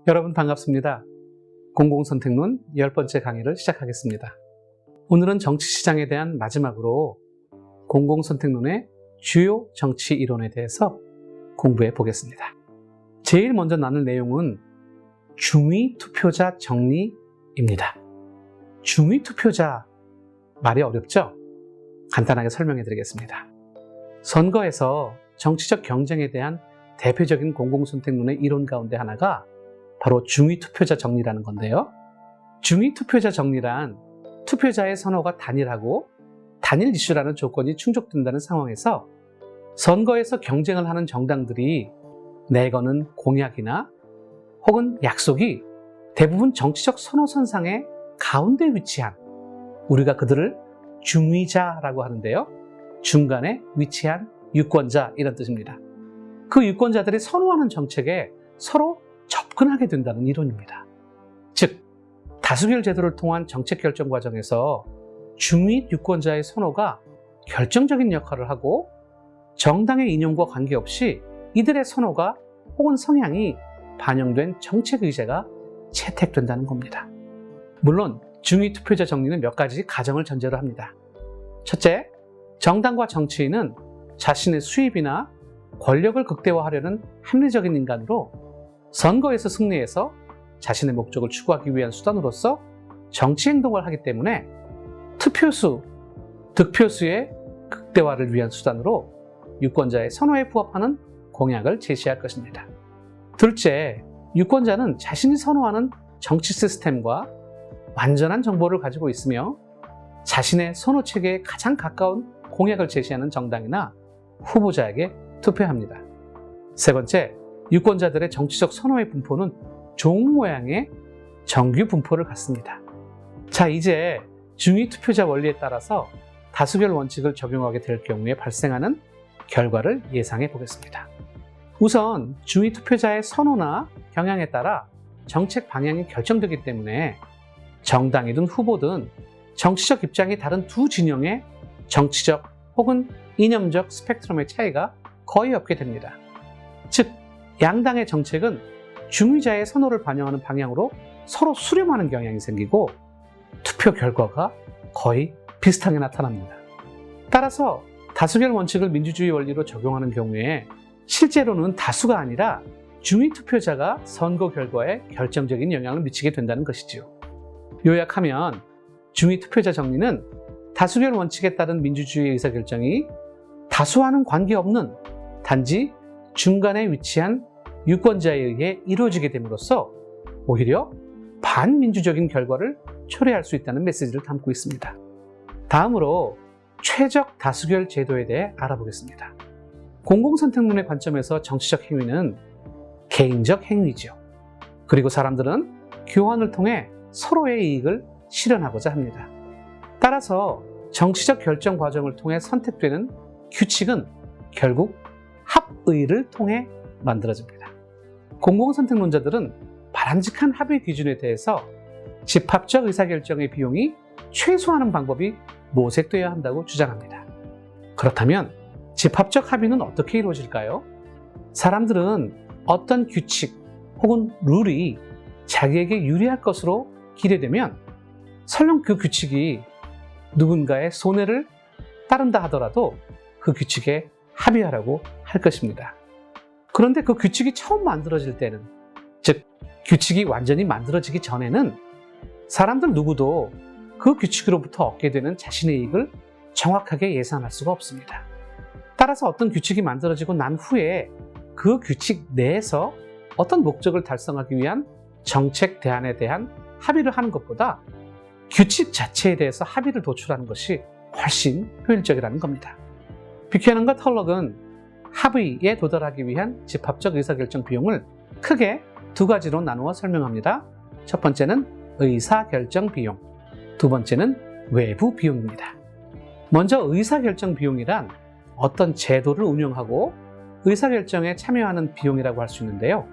여러분 반갑습니다. 공공선택론 10번째 강의를 시작하겠습니다. 오늘은 정치시장에 대한 마지막으로 공공선택론의 주요 정치 이론에 대해서 공부해 보겠습니다. 제일 먼저 나눌 내용은 중위 투표자 정리입니다. 중위 투표자 말이 어렵죠? 간단하게 설명해 드리겠습니다. 선거에서 정치적 경쟁에 대한 대표적인 공공선택론의 이론 가운데 하나가 바로 중위 투표자 정리라는 건데요. 중위 투표자 정리란 투표자의 선호가 단일하고 단일 이슈라는 조건이 충족된다는 상황에서 선거에서 경쟁을 하는 정당들이 내거는 공약이나 혹은 약속이 대부분 정치적 선호선상의 가운데 위치한, 우리가 그들을 중위자라고 하는데요. 중간에 위치한 유권자, 이런 뜻입니다. 그 유권자들이 선호하는 정책에 서로 접근하게 된다는 이론입니다. 즉, 다수결 제도를 통한 정책 결정 과정에서 중위 유권자의 선호가 결정적인 역할을 하고 정당의 이념과 관계없이 이들의 선호가 혹은 성향이 반영된 정책 의제가 채택된다는 겁니다. 물론 중위 투표자 정리는 몇 가지 가정을 전제로 합니다. 첫째, 정당과 정치인은 자신의 수입이나 권력을 극대화하려는 합리적인 인간으로 선거에서 승리해서 자신의 목적을 추구하기 위한 수단으로서 정치 행동을 하기 때문에 투표수, 득표수의 극대화를 위한 수단으로 유권자의 선호에 부합하는 공약을 제시할 것입니다. 둘째, 유권자는 자신이 선호하는 정치 시스템과 완전한 정보를 가지고 있으며 자신의 선호 체계에 가장 가까운 공약을 제시하는 정당이나 후보자에게 투표합니다. 세 번째, 유권자들의 정치적 선호의 분포는 종 모양의 정규 분포를 갖습니다. 자, 이제 중위 투표자 원리에 따라서 다수결 원칙을 적용하게 될 경우에 발생하는 결과를 예상해 보겠습니다. 우선 중위 투표자의 선호나 경향에 따라 정책 방향이 결정되기 때문에 정당이든 후보든 정치적 입장이 다른 두 진영의 정치적 혹은 이념적 스펙트럼의 차이가 거의 없게 됩니다. 즉, 양당의 정책은 중위자의 선호를 반영하는 방향으로 서로 수렴하는 경향이 생기고 투표 결과가 거의 비슷하게 나타납니다. 따라서 다수결 원칙을 민주주의 원리로 적용하는 경우에 실제로는 다수가 아니라 중위 투표자가 선거 결과에 결정적인 영향을 미치게 된다는 것이지요. 요약하면 중위 투표자 정리는 다수결 원칙에 따른 민주주의 의사결정이 다수와는 관계없는 단지 중간에 위치한 유권자에 의해 이루어지게 됨으로써 오히려 반민주적인 결과를 초래할 수 있다는 메시지를 담고 있습니다. 다음으로 최적 다수결 제도에 대해 알아보겠습니다. 공공선택론의 관점에서 정치적 행위는 개인적 행위죠. 그리고 사람들은 교환을 통해 서로의 이익을 실현하고자 합니다. 따라서 정치적 결정 과정을 통해 선택되는 규칙은 결국 합의를 통해 만들어집니다. 공공선택론자들은 바람직한 합의 기준에 대해서 집합적 의사결정의 비용이 최소화하는 방법이 모색되어야 한다고 주장합니다. 그렇다면 집합적 합의는 어떻게 이루어질까요? 사람들은 어떤 규칙 혹은 룰이 자기에게 유리할 것으로 기대되면 설령 그 규칙이 누군가의 손해를 따른다 하더라도 그 규칙에 합의하라고 할 것입니다. 그런데 그 규칙이 처음 만들어질 때는, 즉 규칙이 완전히 만들어지기 전에는 사람들 누구도 그 규칙으로부터 얻게 되는 자신의 이익을 정확하게 예상할 수가 없습니다. 따라서 어떤 규칙이 만들어지고 난 후에 그 규칙 내에서 어떤 목적을 달성하기 위한 정책 대안에 대한 합의를 하는 것보다 규칙 자체에 대해서 합의를 도출하는 것이 훨씬 효율적이라는 겁니다. 뷰캐넌과 털럭은 합의에 도달하기 위한 집합적 의사결정 비용을 크게 두 가지로 나누어 설명합니다. 첫 번째는 의사결정 비용, 두 번째는 외부 비용입니다. 먼저 의사결정 비용이란 어떤 제도를 운영하고 의사결정에 참여하는 비용이라고 할 수 있는데요.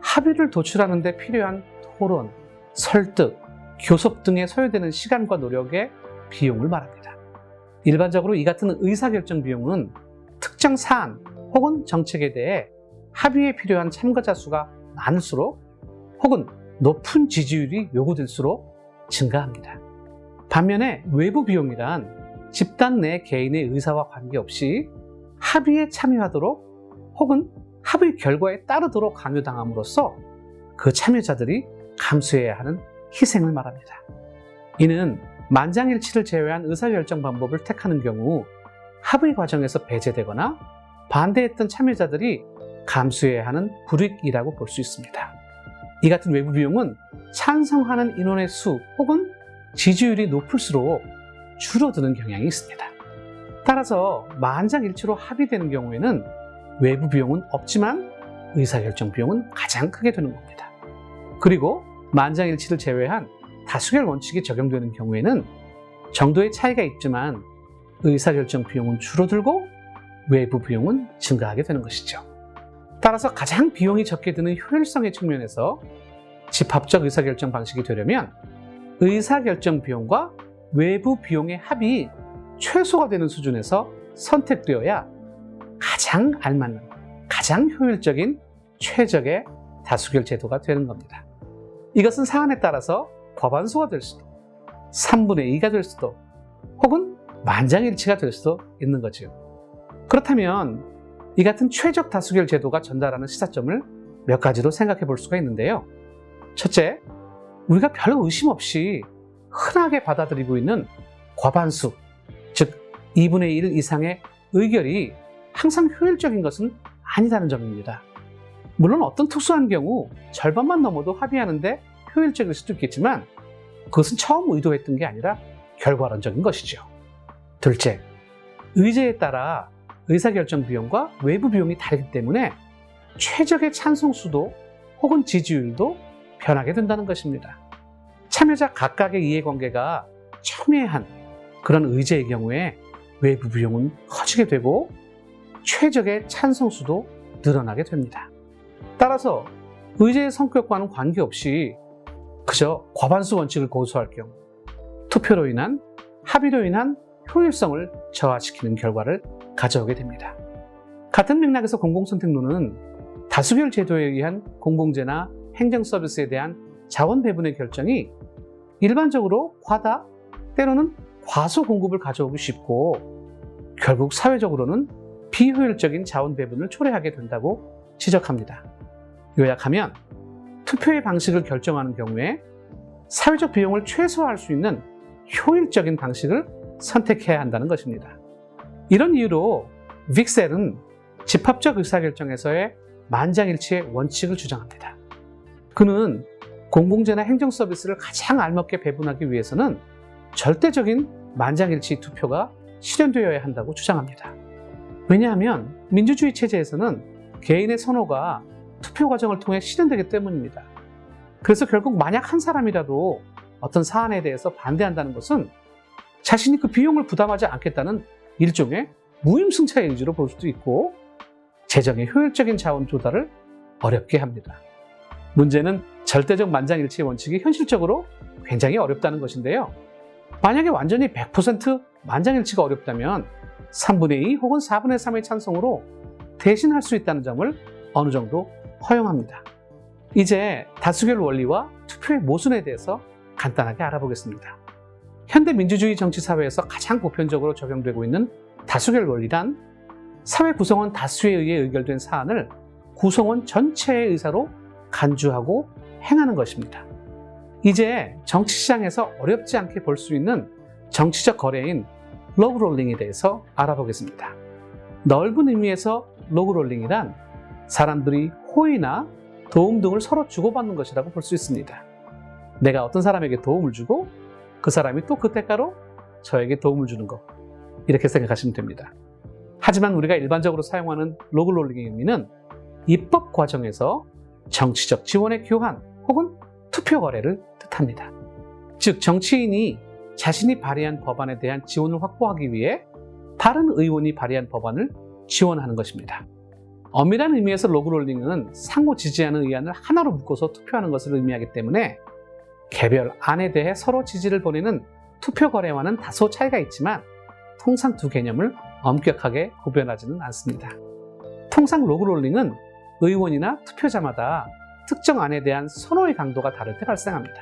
합의를 도출하는 데 필요한 토론, 설득, 교섭 등에 소요되는 시간과 노력의 비용을 말합니다. 일반적으로 이 같은 의사결정 비용은 특정 사안 혹은 정책에 대해 합의에 필요한 참가자 수가 많을수록 혹은 높은 지지율이 요구될수록 증가합니다. 반면에 외부 비용이란 집단 내 개인의 의사와 관계없이 합의에 참여하도록 혹은 합의 결과에 따르도록 강요당함으로써 그 참여자들이 감수해야 하는 희생을 말합니다. 이는 만장일치를 제외한 의사결정 방법을 택하는 경우 합의 과정에서 배제되거나 반대했던 참여자들이 감수해야 하는 불이익이라고 볼 수 있습니다. 이 같은 외부 비용은 찬성하는 인원의 수 혹은 지지율이 높을수록 줄어드는 경향이 있습니다. 따라서 만장일치로 합의되는 경우에는 외부 비용은 없지만 의사결정 비용은 가장 크게 되는 겁니다. 그리고 만장일치를 제외한 다수결 원칙이 적용되는 경우에는 정도의 차이가 있지만 의사결정 비용은 줄어들고 외부 비용은 증가하게 되는 것이죠. 따라서 가장 비용이 적게 드는 효율성의 측면에서 집합적 의사결정 방식이 되려면 의사결정 비용과 외부 비용의 합이 최소가 되는 수준에서 선택되어야 가장 알맞는, 가장 효율적인 최적의 다수결 제도가 되는 겁니다. 이것은 사안에 따라서 과반수가 될 수도, 3분의 2가 될 수도, 혹은 만장일치가 될 수도 있는 거죠. 그렇다면 이 같은 최적 다수결 제도가 전달하는 시사점을 몇 가지로 생각해 볼 수가 있는데요. 첫째, 우리가 별 의심 없이 흔하게 받아들이고 있는 과반수, 즉 2분의 1 이상의 의결이 항상 효율적인 것은 아니라는 점입니다. 물론 어떤 특수한 경우 절반만 넘어도 합의하는데 효율적일 수도 있겠지만 그것은 처음 의도했던 게 아니라 결과론적인 것이죠. 둘째, 의제에 따라 의사결정 비용과 외부 비용이 다르기 때문에 최적의 찬성수도 혹은 지지율도 변하게 된다는 것입니다. 참여자 각각의 이해관계가 첨예한 그런 의제의 경우에 외부 비용은 커지게 되고 최적의 찬성수도 늘어나게 됩니다. 따라서 의제의 성격과는 관계없이 그저 과반수 원칙을 고수할 경우 투표로 인한 합의로 인한 효율성을 저하시키는 결과를 가져오게 됩니다. 같은 맥락에서 공공선택론은 다수결 제도에 의한 공공재나 행정 서비스에 대한 자원 배분의 결정이 일반적으로 과다, 때로는 과소 공급을 가져오기 쉽고 결국 사회적으로는 비효율적인 자원 배분을 초래하게 된다고 지적합니다. 요약하면 투표의 방식을 결정하는 경우에 사회적 비용을 최소화할 수 있는 효율적인 방식을 선택해야 한다는 것입니다. 이런 이유로 빅셀은 집합적 의사결정에서의 만장일치의 원칙을 주장합니다. 그는 공공재나 행정 서비스를 가장 알맞게 배분하기 위해서는 절대적인 만장일치 투표가 실현되어야 한다고 주장합니다. 왜냐하면 민주주의 체제에서는 개인의 선호가 투표 과정을 통해 실현되기 때문입니다. 그래서 결국 만약 한 사람이라도 어떤 사안에 대해서 반대한다는 것은 자신이 그 비용을 부담하지 않겠다는 일종의 무임승차의 의지로 볼 수도 있고 재정의 효율적인 자원 조달을 어렵게 합니다. 문제는 절대적 만장일치의 원칙이 현실적으로 굉장히 어렵다는 것인데요. 만약에 완전히 100% 만장일치가 어렵다면 3분의 2 혹은 4분의 3의 찬성으로 대신할 수 있다는 점을 어느 정도 허용합니다. 이제 다수결 원리와 투표의 모순에 대해서 간단하게 알아보겠습니다. 현대 민주주의 정치 사회에서 가장 보편적으로 적용되고 있는 다수결 원리란 사회 구성원 다수에 의해 의결된 사안을 구성원 전체의 의사로 간주하고 행하는 것입니다. 이제 정치시장에서 어렵지 않게 볼 수 있는 정치적 거래인 로그롤링에 대해서 알아보겠습니다. 넓은 의미에서 로그롤링이란 사람들이 호의나 도움 등을 서로 주고받는 것이라고 볼 수 있습니다. 내가 어떤 사람에게 도움을 주고 그 사람이 또 그 대가로 저에게 도움을 주는 것, 이렇게 생각하시면 됩니다. 하지만 우리가 일반적으로 사용하는 로그롤링의 의미는 입법 과정에서 정치적 지원의 교환 혹은 투표 거래를 뜻합니다. 즉 정치인이 자신이 발의한 법안에 대한 지원을 확보하기 위해 다른 의원이 발의한 법안을 지원하는 것입니다. 엄밀한 의미에서 로그롤링은 상호 지지하는 의안을 하나로 묶어서 투표하는 것을 의미하기 때문에 개별 안에 대해 서로 지지를 보내는 투표 거래와는 다소 차이가 있지만 통상 두 개념을 엄격하게 구별하지는 않습니다. 통상 로그롤링은 의원이나 투표자마다 특정 안에 대한 선호의 강도가 다를 때 발생합니다.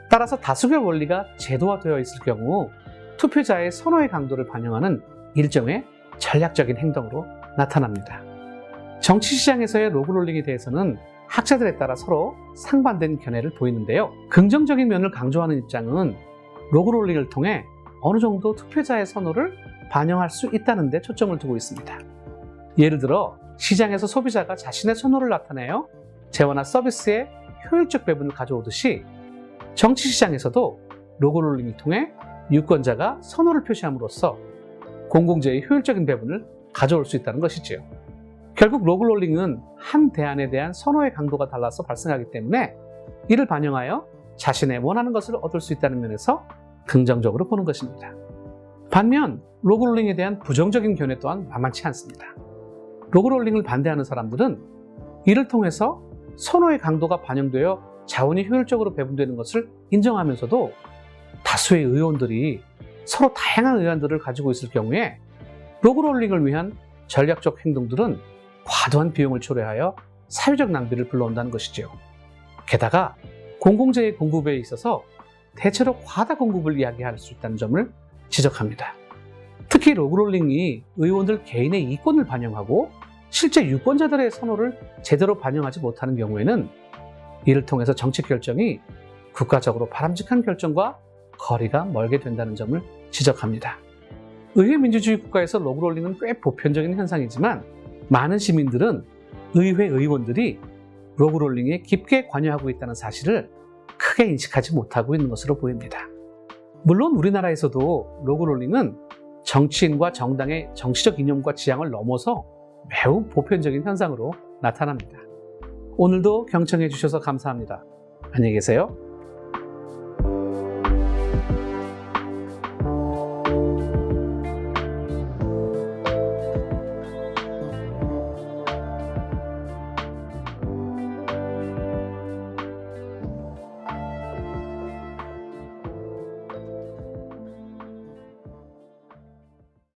따라서 다수결 원리가 제도화되어 있을 경우 투표자의 선호의 강도를 반영하는 일종의 전략적인 행동으로 나타납니다. 정치시장에서의 로그롤링에 대해서는 학자들에 따라 서로 상반된 견해를 보이는데요. 긍정적인 면을 강조하는 입장은 로그롤링을 통해 어느 정도 투표자의 선호를 반영할 수 있다는 데 초점을 두고 있습니다. 예를 들어 시장에서 소비자가 자신의 선호를 나타내어 재화나 서비스의 효율적 배분을 가져오듯이 정치시장에서도 로그롤링을 통해 유권자가 선호를 표시함으로써 공공재의 효율적인 배분을 가져올 수 있다는 것이지요. 결국 로그롤링은 한 대안에 대한 선호의 강도가 달라서 발생하기 때문에 이를 반영하여 자신의 원하는 것을 얻을 수 있다는 면에서 긍정적으로 보는 것입니다. 반면 로그롤링에 대한 부정적인 견해 또한 만만치 않습니다. 로그롤링을 반대하는 사람들은 이를 통해서 선호의 강도가 반영되어 자원이 효율적으로 배분되는 것을 인정하면서도 다수의 의원들이 서로 다양한 의견들을 가지고 있을 경우에 로그롤링을 위한 전략적 행동들은 과도한 비용을 초래하여 사회적 낭비를 불러온다는 것이죠. 게다가 공공재의 공급에 있어서 대체로 과다 공급을 이야기할 수 있다는 점을 지적합니다. 특히 로그롤링이 의원들 개인의 이권을 반영하고 실제 유권자들의 선호를 제대로 반영하지 못하는 경우에는 이를 통해서 정책 결정이 국가적으로 바람직한 결정과 거리가 멀게 된다는 점을 지적합니다. 의회 민주주의 국가에서 로그롤링은 꽤 보편적인 현상이지만 많은 시민들은 의회 의원들이 로그롤링에 깊게 관여하고 있다는 사실을 크게 인식하지 못하고 있는 것으로 보입니다. 물론 우리나라에서도 로그롤링은 정치인과 정당의 정치적 이념과 지향을 넘어서 매우 보편적인 현상으로 나타납니다. 오늘도 경청해 주셔서 감사합니다. 안녕히 계세요.